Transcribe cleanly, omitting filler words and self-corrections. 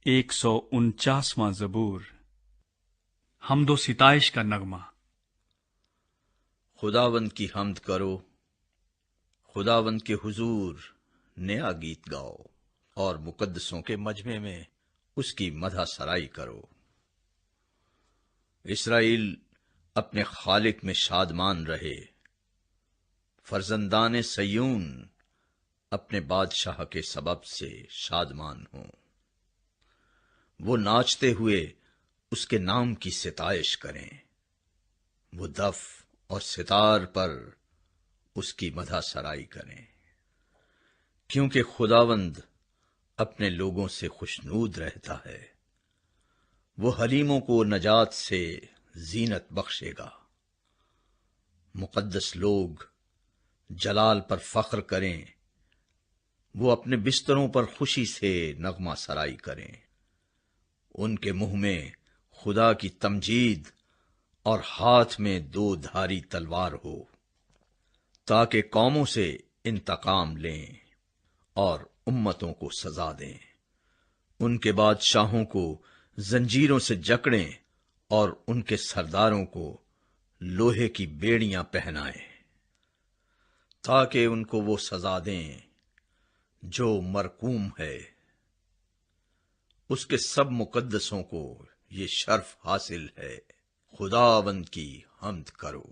149واں زبور، حمد و ستائش کا نغمہ۔ خداوند کی حمد کرو، خداوند کے حضور نیا گیت گاؤ، اور مقدسوں کے مجمع میں اس کی مدح سرائی کرو۔ اسرائیل اپنے خالق میں شادمان رہے، فرزندان سیون اپنے بادشاہ کے سبب سے شادمان ہوں۔ وہ ناچتے ہوئے اس کے نام کی ستائش کریں، وہ دف اور ستار پر اس کی مدح سرائی کریں، کیونکہ خداوند اپنے لوگوں سے خوشنود رہتا ہے، وہ حلیموں کو نجات سے زینت بخشے گا۔ مقدس لوگ جلال پر فخر کریں، وہ اپنے بستروں پر خوشی سے نغمہ سرائی کریں، ان کے منہ میں خدا کی تمجید اور ہاتھ میں 2 دھاری تلوار ہو، تاکہ قوموں سے انتقام لیں اور امتوں کو سزا دیں، ان کے بادشاہوں کو زنجیروں سے جکڑیں اور ان کے سرداروں کو لوہے کی بیڑیاں پہنائیں، تاکہ ان کو وہ سزا دیں جو مرقوم ہے۔ اس کے سب مقدسوں کو یہ شرف حاصل ہے، خداوند کی حمد کرو۔